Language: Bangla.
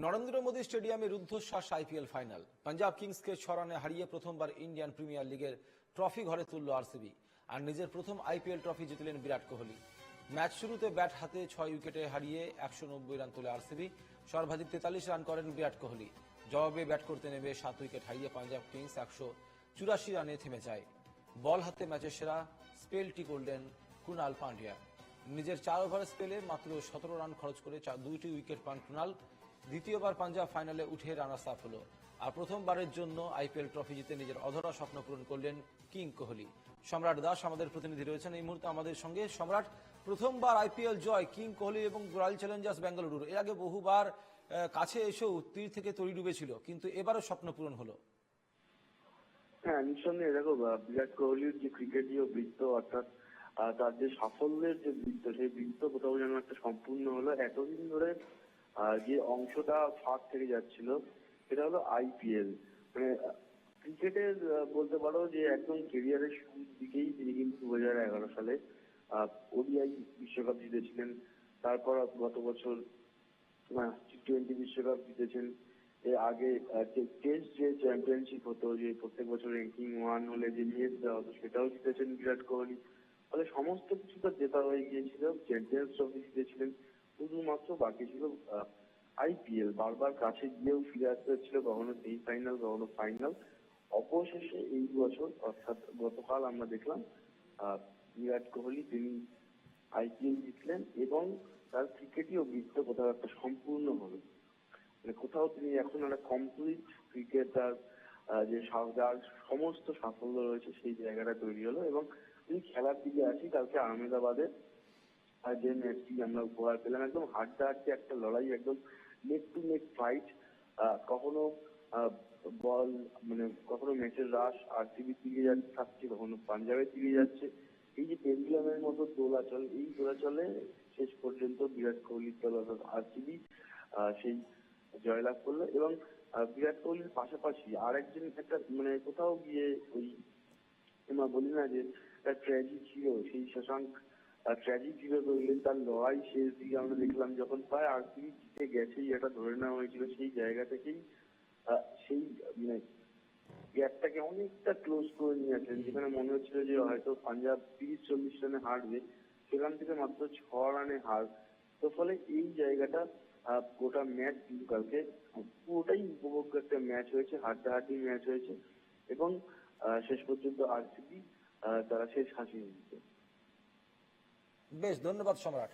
নরেন্দ্র মোদী স্টেডিয়ামে রুদ্ধশ্বাস আইপিএল ফাইনাল। পাঞ্জাব কিংসকে 6 রানে হারিয়ে প্রথমবার ইন্ডিয়ান প্রিমিয়ার লিগের ট্রফি ঘরে তুলল আরসিবি। আর নিজের প্রথম আইপিএল ট্রফি জিতলেন বিরাট কোহলি। ম্যাচ শুরুতে ব্যাট হাতে 6 উইকেটে হারিয়ে 190 রান তোলে আরসিবি। সর্বাধিক 43 রান করেন বিরাট কোহলি। জবাবে ব্যাট করতে নেমে 7 উইকেট হারিয়ে পাঞ্জাব কিংস 184 রানে থেমে যায়। বল হাতে ম্যাচের সেরা স্পেলটি করলেন কুনাল পান্ডিয়া। নিজের 4 ওভার স্পেলে মাত্র 17 রান খরচ করে 2টি উইকেট পান কুনাল। দ্বিতীয়বার পাঞ্জাব ফাইনালে উঠে রানার্স আপ হল। আর প্রথমবারের জন্য আইপিএল ট্রফি জিতে নিজের অধরা স্বপ্ন পূরণ করলেন কিং কোহলি। সম্রাট দাস আমাদের প্রতিনিধি রয়েছেন এই মুহূর্তে আমাদের সঙ্গে। সম্রাট, প্রথমবার আইপিএল জয় কিং কোহলি এবং রয়্যাল চ্যালেঞ্জার্স বেঙ্গালুরুর। এর আগে বহুবার কাছে এসেও তীর থেকে তরি ডুবেছিল, কিন্তু এবারও স্বপ্ন পূরণ হলো। হ্যাঁ, নিঃসন্দেহে দেখো, বিরাট কোহলির যে ক্রিকেটীয় বৃত্ত, অর্থাৎ তার যে সাফল্যের যে বৃত্ত, সেই বৃত্ত কোথাও যেন একটা সম্পূর্ণ হলো। এতদিন ধরে যে অংশটা ফাঁক থেকে যাচ্ছিল সেটা হলো আইপিএল। মানে ক্রিকেটের বলতে পারো যে একদম কেরিয়ারের শুরুর দিকেই তিনি কিন্তু 2011 সালে ওডিআই বিশ্বকাপ জিতেছিলেন। তারপর গত বছর টি-20 বিশ্বকাপ জিতেছেন। এর আগে টেস্ট যে চ্যাম্পিয়নশিপ হতো, যে প্রত্যেক বছর র্যাঙ্কিং 1 হলে যে নিয়ে দেওয়া হতো, সেটাও জিতেছেন বিরাট কোহলি। ফলে সমস্ত কিছু তো জেতা হয়ে গিয়েছিল। চ্যাম্পিয়ন্স ট্রফি জিতেছিলেন, শুধুমাত্র বাকি ছিল আইপিএল। বারবার কাছে গিয়েও ফিরে আসতে হচ্ছিল, কখনো সেমিফাইনাল কখনো ফাইনাল। অবশেষে এই বছর অর্থাৎ গতকাল আমরা দেখলাম বিরাট কোহলি তিনি আইপিএল জিতলেন এবং তার ক্রিকেটীয় বৃত্ত কোথাও একটা সম্পূর্ণ হলো। মানে কোথাও তিনি এখন একটা কমপ্লিট ক্রিকেটার, যে যার সমস্ত সাফল্য রয়েছে সেই জায়গাটা তৈরি হলো। এবং যদি খেলার দিকে আসি, কালকে আহমেদাবাদে যে ম্যাচটি আমরা উপহার পেলাম, একদম হাড্ডাহাড্ডি একটা লড়াই, একদম নেক টু নেক ফাইট। কখনো বল মানে কখনো ম্যাচের রাশ আরসিবির দিকে থাকছে, কখনো পাঞ্জাবের দিকে যাচ্ছে। এই যে পেন্ডুলামের মতো দোলাচল, এই দোলাচলে শেষ পর্যন্ত বিরাট কোহলির দল অর্থাৎ আরসিবি সেই জয়লাভ করলো। এবং বিরাট কোহলির পাশাপাশি আরেকজন একটা মানে কোথাও গিয়ে ওই আমরা বলি না যে ট্র্যাজিক হিরো, সেই শশাঙ্ক ট্র্যাজিক হিরো রইলেন। তার লড়াই শেষ দিকে আমরা দেখলাম, যখন প্রায় আরসিবি জিতে গেছেই এটা ধরে নেওয়া হয়েছিল, সেই জায়গা থেকেই সেই মানে গ্যাপটাকে অনেকটা ক্লোজ করে নিয়ে আসলেন। যেখানে মনে হচ্ছিল যে হয়তো পাঞ্জাব 30-40 রানে হারবে, সেখান থেকে মাত্র 6 রানে হার। তো ফলে এই জায়গাটা গোটা ম্যাচ কিন্তু কালকে পুরোটাই উপভোগ্য একটা ম্যাচ হয়েছে, হাড্ডাহাড্ডি ম্যাচ হয়েছে। এবং শেষ পর্যন্ত আরসিবি তারা শেষ হাসি দিচ্ছে। বেশ, ধন্যবাদ সম্রাট।